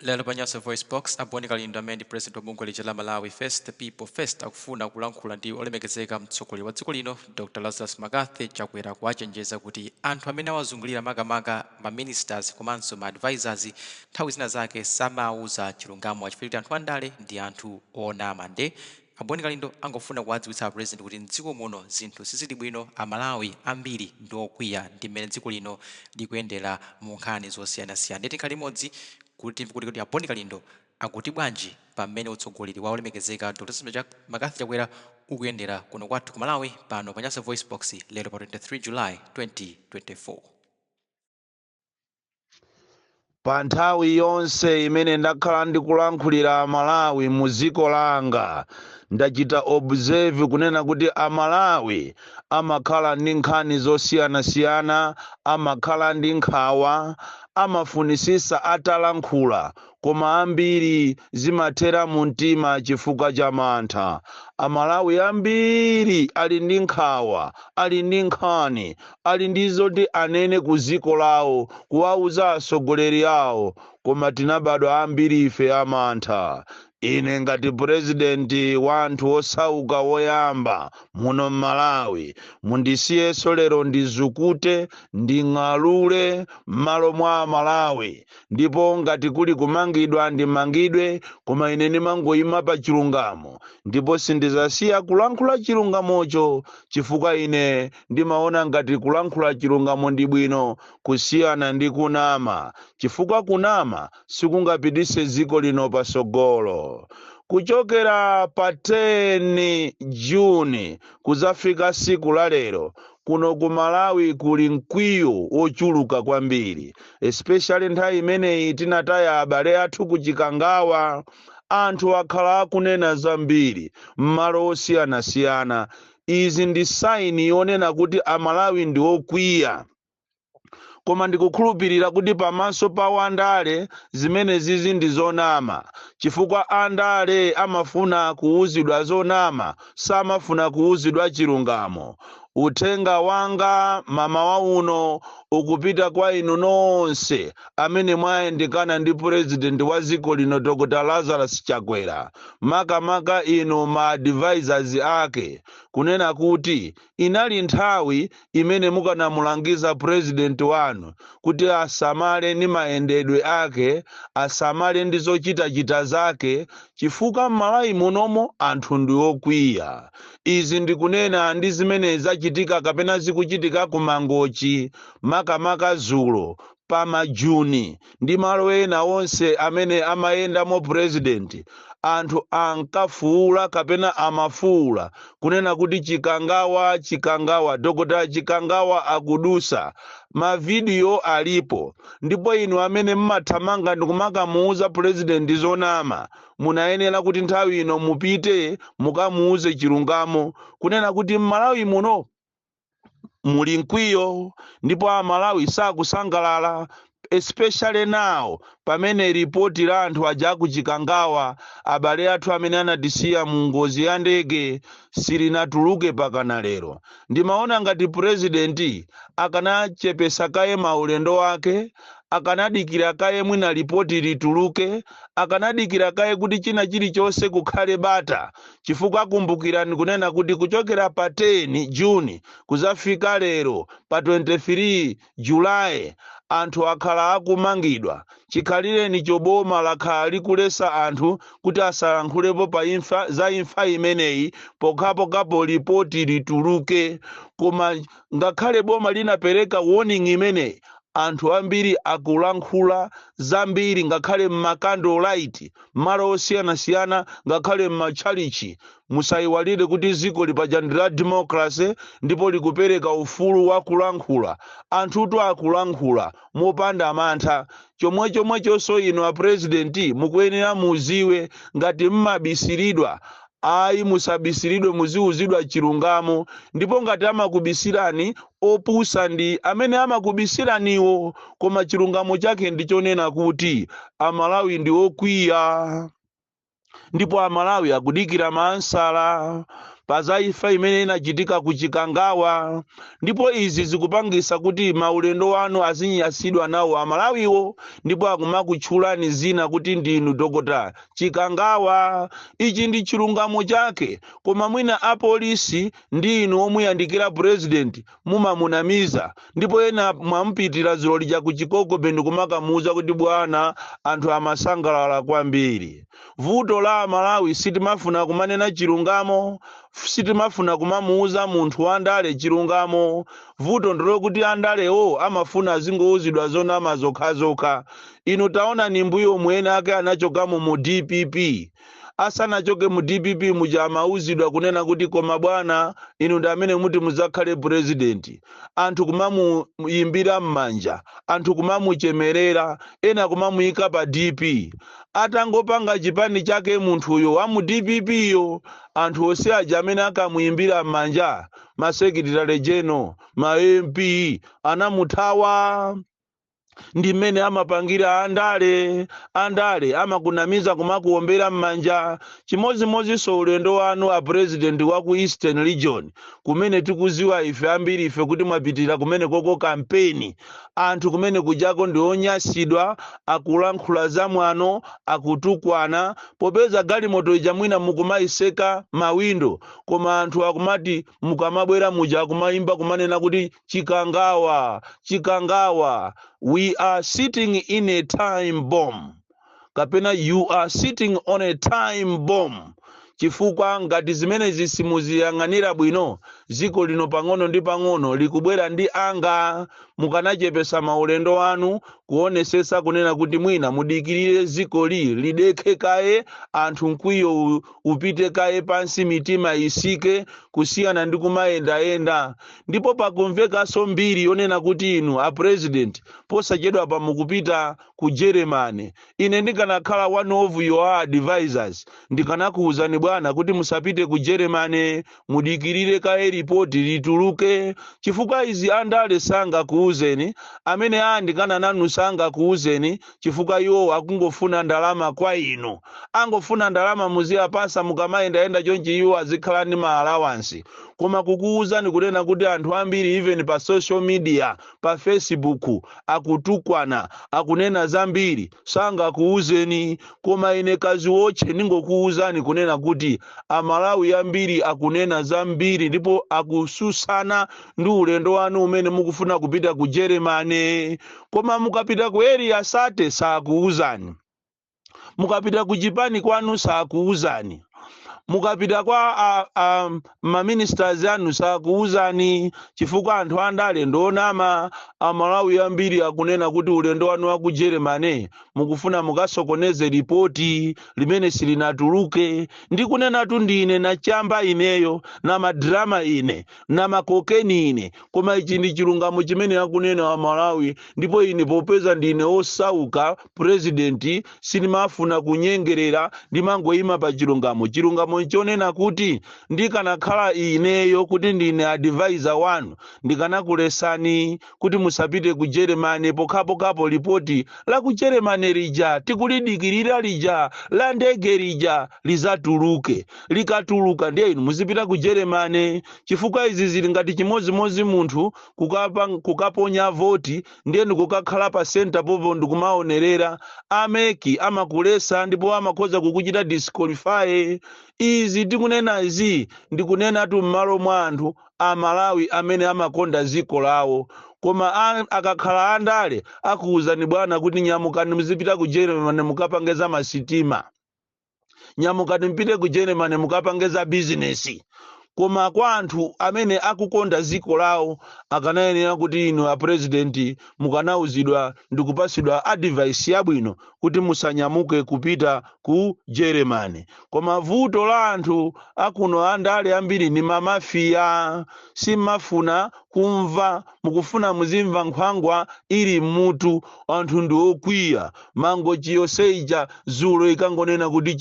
Lelo Panyaso Voice Box aboneka linda amene president wa bungwe lija la Malawi First the People First akufuna kulankhula ndi olemekezeka mtsogoleri wa dziko lino Dr. Lazarus Makathi chakwera kuwachenjeza kuti anthu amene awazungulira makamaka ma ministers komanso ma advisors nthawi zina zake samauza chilungamo achifukwa kuti anthu andale ndi anthu onama nde aboneka lindo angofuna kuwadziwitsa president kuti mdziko muno zinthu sizili bwino, amalawi ambiri ndi okwiya ndi mmene dziko lino likuyendera mu nkhani zosiyanasiyana. Ndeti khali limodzi kuti aboneka lindo akuti bwanji pamene utsogoleri wa olemekezeka Dr. Makathi chakwera ukuyendera kuno kwathu ku Malawi pano pa Nyasa Voice Box lero pa 23 July 2024. Pa nthawi yonse imene ndakhala ndikulankhulira Malawi mu dziko langa ndachita observe kunena kuti Amalawi amakhala ndi nkhani zosiyanasiyana, amakhala ndi nkhawa, amafunisisa atalankhula koma ambiri zimathera mu mtima chifukwa cha mantha. Amalawi ambiri ali ndi nkhawa, ali ndi nkhani, ali ndi zoti anene ku dziko lawo kuwauza atsogoleri awo, koma tinabadwa ambiri ife amantha. Ine ngati president wa anthu osauka woyamba muno Malawi, mundisiyeso lero ndizukute nding'alule m'malo mwa Malawi, ndipo ngati kuli kumangidwa ndimangidwe, koma ine ndimangoyima pa chilungamo, ndipo sindizasiya kulankhula chilungamocho chifukwa ine ndimaona ngati kulankhula chilungamo ndi bwino kusiyana ndi kunama, chifukwa kunama sikungapitise dziko lino pasogolo. Kuchokera pa 10 Juni kuzafika siku la lero kuno ku Malawi kuli mkwiyo wochuluka kwambiri, especially nthawi imeneyi tinataya abale athu kuchikangawa. Anthu akhala akunena zambiri m'malo osiyanasiyana. Izi ndi saini yonena kuti Amalawi ndi okwiya, koma ndikukhulupirira kuti pamaso pa andale zimene zizi ndi zonama, chifukwa andale amafuna kuuzidwa zonama, samafuna kuuzidwa chilungamo. Uthenga wanga mama wa uno ukupita kwa inu nonse amene mwayendekana ndi president wa dziko lino Dr. Lazarus Chakwera, makamaka inu ma advisors ake, kunena kuti inali nthawi imene mukanamulangiza president wanu kuti asamale ndi mayendedwe ake, asamale ndi zochitachita zake, chifukwa m'Malawi munomo anthu ndi okwiya. Izi ndikunena ndi zimene zachitika kapena zikuchitika ku Mangochi, makamaka Zulo, pa Majuni ndi malo ena onse amene amayendamo president. Anthu ankafuula kapena amafuula kunena kuti chikangawa, Dr. Chikangawa akudusa. Mavidiyo alipo, ndipo inu amene mmathamanga ndikumakamuuza president zonama, munayenera kuti nthawi ino mupite mukamuuze chilungamo, kunena kuti m'Malawi muno muli mkwiyo, ndipo Amalawi sakusangalala, especially now pamene ripoti la anthu aja kuchikangawa, abale athu amene anatisiya mu ngozi ya ndege silinatuluke pakana lero. Ndimaona ngati president akanachepesa kaye maulendo wake, akanadikira kaye mwina ripoti lituluke, akanadikira kaye kuti china chilichonse kukhale bata, chifukwa kumbukirani kunena kuti kuchokera pa 10 Juni kuzafika lero pa 23 July anthu akhala akumangidwa. Chikhalireni choboma lakhala likulesa anthu kuti asalankhulepo pa za imfa imeneyi pokapo ripoti lituluke, koma ngakhale boma linapereka warning imeneyi, anthu ambiri akulankhula zambiri, ngakhale m'makandolite, malo osiyanasiyana, ngakhale m'machalichi. Musayiwalire kuti dziko lipaja ndi la democracy, ndipo likupereka ufulu wa kulankhula. Anthutu akulankhula mopanda mantha. Chomwechonso inu a president mukuyenera muziwe ngati mmabisiridwa, ayi musabisiridwe, muziuzidwa chilungamo, ndipo ngati amakubisirani opusa ndi amene amakubisiraniwo, koma chilungamo chake ndichonena kuti Amalawi ndi okwiya, ndipo Amalawi akudikira mansala. pa za imfa imene inachitika ku Chikangawa, ndipo izi zikupangisa kuti maulendo wanu azinyasidwa nawo amalawiwo, ndipo akumakutchulani zina kuti ndinu Dr. Chikangawa. Ichi ndi chilungamo chake, koma mwina apolisi ndi inu omuyandikira president mumamunamiza, ndipo ena mwamupitira ziloli ja ku Chikogobe ndikumakamuuza kuti bwana anthu amasangalala kwambiri. Vuto la Malawi sitimafuna kumanena chilungamo, sitimafuna kumamuuza munthu wandale chilungamo. Vuto ndilo kuti andalewo amafuna zingouzidwa zonama zokhazokha. Inu taona ni mbuyo mwene ake anachokamo mu DPP. Asanachoke mu DPP muja amauzidwa kunena kuti koma bwana inu ndi amene muti muzakhale president. Anthu kumamuyimbira m'manja, anthu kumamuchemerera, ena kumamuyika pa DP. Atangopanga chipani chake munthuyo wa mu DPP yo, anthu onse aja amene akamuyimbira m'manja, masekretary general, ma MP anamuthawa. Ndi mmene amapangira andale amakunamiza kumakuombera m'manja. Chimozimozinso ulendo wanu a president wa ku Eastern Region kumene tikuziwa ife ambiri ife kuti mwapitira kumene koko kampeni, anthu kumene kujako ndi onyasidwa, akulankhula zamwano, akutukwana, popeza galimoto ija mwina mukumayiseka mawindo, koma anthu akumati mukamabwera muja akumayimba kumanena kuti Chikangawa, Chikangawa. We are sitting in a time bomb. Kapena you are sitting on a time bomb. Chifukwa ngati zimene zisimuziyang'anira bwino, ziko lino pang'ono ndi pang'ono likubwera ndi anga. Mukanachepesa maulendo wanu kuonesesa kunena kuti mwina mudikirire ziko lidekhe kaye, anthu mkwiyo upite kaye pansi, mitima isike, kusiyana ndi kumayenda. Ndipo pakumvekaso mbiri yonena kuti inu a president posachedwa pa mukupita ku Germany. Ine ndikanakhala one of your advisors ndikanakuwuzani bwana kuti musapite ku Germany, mudikirire kaye ripoti lituluke. Chifukwa izi andale sanga kuuzeni, amene andikana nanu sanga kuuzeni, chifukwa iwo akungofuna ndalama kwa inu. Angofuna ndalama muziyapasa mukamayenda chonchi iwo azikhala ndi ma allowance. Koma kukuuzani kunena kuti anthu ambiri even pa social media, pa Facebook akutukwana, akunena zambiri, sanga kuuzeni. Koma ine kazi woche ningokuuzani kunena kuti amalawi ambiri akunena zambiri, ndipo akususana ndi ulendo wanu umene mukufuna kupita ku Germany. Koma mukapita ku area sate sakuuzani, mukapita ku chipani kwanu sakuuzani, mukapita kwa maministers anu sakuuzani. Chifukwa anthu andale ndonama, amalawi ambiri akunena kuti ulendo wanu wa ku Germany mukufuna mukasokoneze ripoti limene silinatuluke. Ndikunena tu ndine na chamba ineyo, na madrama ine, na makokeni ine, koma ichi ndi chilungamo chimene akunena amalawi. Ndipo ine popeza ndine osauka president, sinimafuna kunyengerera, ndimangoyima pa chilungamo. Chilungamo nchonena kuti ndikanakhala ineyo kuti ndine advisor wanu, ndikanakulesani kuti musapite ku Germany. Pokapo ripoti la ku Germany lija tikulidikirira lija la ndege lija lizatuluke. Likatuluka ndiye inu muzipita ku Germany. Chifukwa izi zili ngati chimozimozi munthu kukaponya voti ndiye ndikukakhala pa center popo ndikumaonerera, ameki amakulesa ndipo amakhoza kukuchita disqualify. Izi tikunena izi ndikunena tu m'malo mwa anthu amalawi amene amakonda ziko lawo. Koma akakhala andale akuuzani bwana kuti nyamukani muzipita ku Germany mukapangeza masitima, nyamukani mpite ku Germany mukapangeza business. Koma kwa anthu amene akukonda ziko lawo akanayenera kuti inu a president mukanauzidwa ndikupasidwa advice yabwino kuti musanyamuke kupita ku Germany. Koma vuto la anthu akuno andale ambiri ni mamafia, simafuna kumva mukufuna muzimva nkhwangwa ili mutu anthu ndi okwiya mangochi yoseija zulo ikangonena kuti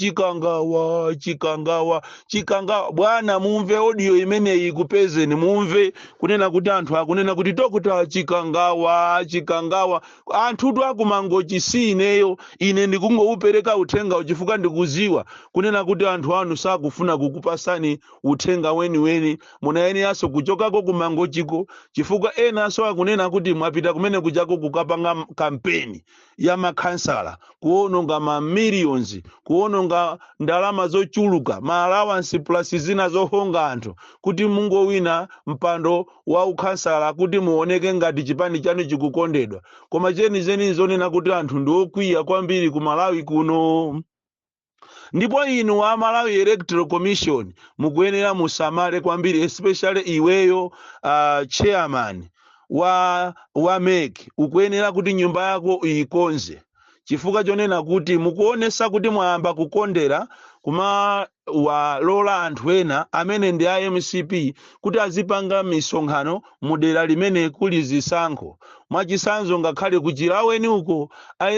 chikangawa bwana mumve audio imeneyi kupezeni mumve kunena kuti anthu akunena kuti Dr. chikangawa anthutu akumangochi si ineyo ine ndikungoupereka uthenga uchifukwa ndikuziwa kunena kuti anthu anu sakufuna kukupasani uthenga weni munayeneranso kuchokako kumangochiko chifukwa enanso akunena kuti mwapita kumene kuchako kukapanga kampeni ya makhansala kuononga ma millions kuononga ndalama zochuluka ma allowance plus zina zohonga anthu kuti mungowina mpando wa ukhansala kuti muoneke ngati chipani chanu chikukondedwa koma cheni zonena kuti anthu ndi okwiya kwambiri ku Malawi kuno. Ndipo inu wa Malawi Electoral Commission mukuyenera musamale kwambiri especially iweyo chairman wa MEC ukuyenera kuti nyumba yako uyikonze chifukwa chonena kuti mukuonesa kuti mwayamba kukondera kuma walola anthu ena amene ndi MCP kuti azipanga misonkhano mudera limene kuli zisankho mwachisanzo ngakhale kuchiraweni uko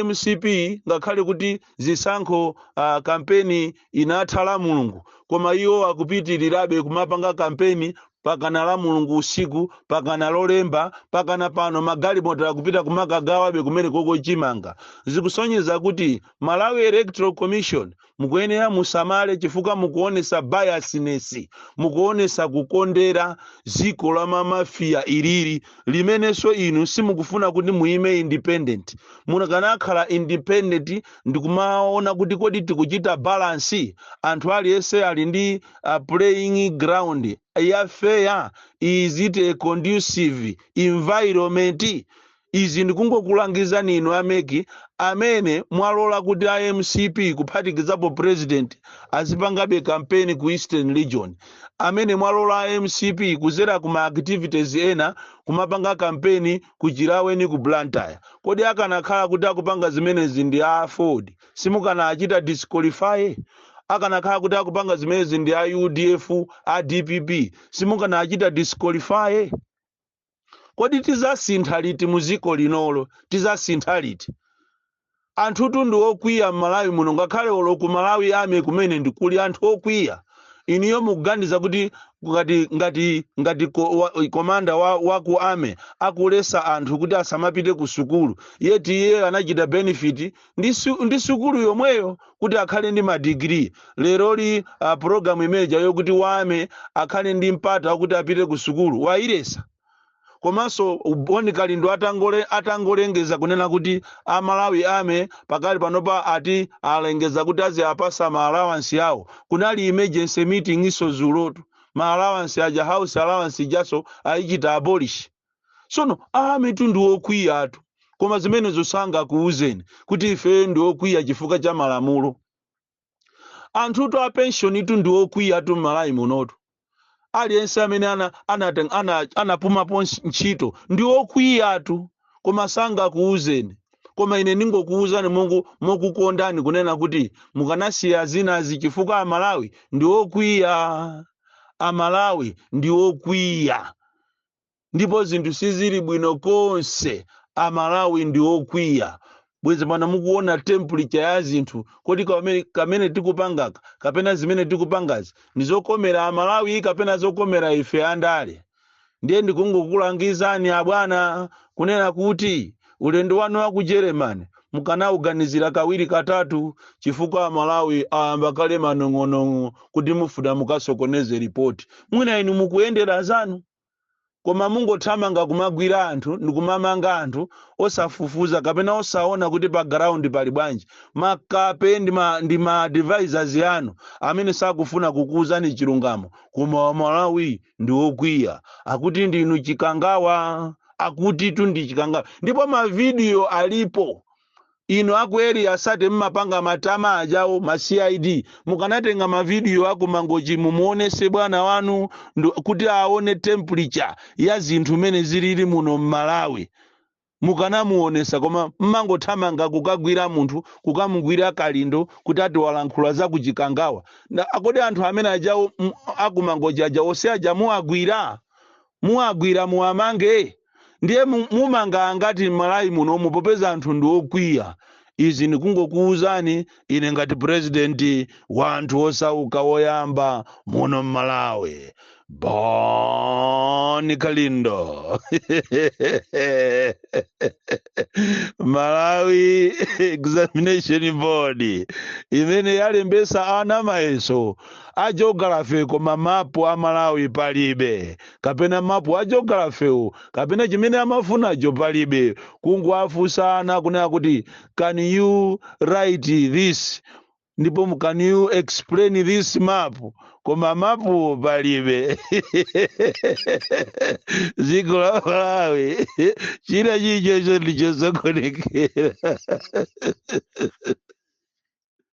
MCP ngakhale kuti zisankho kampeni inathala mulungu koma iwo akupitirirabe kumapanga kampeni pakana la mulungu usiku pakana lolemba pakana pano magalimoto akupita kumakagawabe kumene koko chimanga zikusonyeza kuti Malawi Electoral Commission mukuyenera musamale chifukwa mukuonesa biasness mukuonesa kukondera ziko la mamafia iliri limenenso inu simukufuna kuti muime independent munakanakhala independent ndikumaona kuti kodi tikuchita balance anthu aliyense ali ndi playing ground ya fair is it a conducive environment izi ndikungokulangiza nino ameki amene mwalola kuti MCP kuphatikizapo president azipangabe campaign ku Eastern Region amene mwalola MCP kuzera kuma activities ena kumapanga campaign kuchiraweni ku Blantyre kodi akanakhala kuti akupanga zimenezi ndi afford simukana achita disqualify akanakhala kuti akupanga zimenezi ndi UDF DPP simukana achita disqualify kodi tizasintha liti muziko linolo tizasintha liti anthu tundu okwiya Malawi muno ngakhale olo ku Malawi ame kumene ndikuli anthu okwiya iniyo mukuganiza kuti ngati komanda wa ku ame akulesa anthu kuti asamapite ku sukulu yeti iye anachita benefit ndi sukulu yomweyo kuti akhale ndi madigiri leroli program imeja yokuti wame akhale ndi mpata kuti apite ku sukulu wairesa komanso ubonikali ndo atangolengeza kunena kuti Malawi ame pakali panopa ati alengeza kuti azi apasa ma allowance yawo kunali emergency meeting iso zulotu ma allowance aja house allowance jaso aichita abolish sono ame tundu okwiya atu koma zimene zosanga kuuzeni kuti ife ndi okwiya chifukwa cha malamulo anthu to a pension tundu okwiya atu Malawi munotu aliyense amene anapumapo ntchito ndi okwiya atu koma sanga kuuzeni koma ine ningokuuzani mokukondani kunena kuti mukanasiya zinazi chifukwa Amalawi ndi okwiya Amalawi ndi okwiya ndipo zinthu sizili bwino konse Amalawi ndi okwiya bwezi mana mukuona temperature ya zinthu kodi kamene tikupangaka kapena zimene tikupangazi ndizokomera Amalawi kapena zokomera ife andale ndiye ndikungokulangizani abwana kunena kuti ulendo wanu wa ku Germany mukanauganizira kawiri katatu chifukwa Amalawi ayamba kale manong'onong'o kuti mufuna mukasokoneze report mwina inu mukuyendera zanu koma mungothamanga kumagwira anthu ndikumamanga anthu osafufuza kapena osaona kuti pa ground pali bwanji makape ndi ma advisors yanu amene sakufuna kukuuzani chilungamo koma Malawi ndi okwiya akuti ndinu chikangawa akuti tundi chikangawa ndipo ma video alipo ino akweri asate mmapanga matama ajawo ma CID mukanatenga ma video akumangoji mumuonese bwana wanu kuti aone temperature ya zinthu mene zilili muno Malawi mukanamuonesa koma mmangothamanga kukagwira munthu kukamugwira kalindo kuti ati walankhula za kuchikangawa akodi anthu amene ajawo akumangoji aja ose aja muagwira muwagwira muwamange ndiye mumanga ngati Malawi muno popeza anthu ndi okwiya. Izi ndikungokuwuzani ine ngati president wa anthu osauka woyamba muno Malawi. Boni Kalindo. Malawi Examination Board imene yalembesa ana mayeso a geography koma mapu a Malawi palibe, kapena mapu a geography kapena chimene amafunacho palibe. Kungowafunsana kunena kuti can you write this, ndipo can you explain this map, koma mapu palibe. Dziko la Malawi china chicho ndichosokonekera.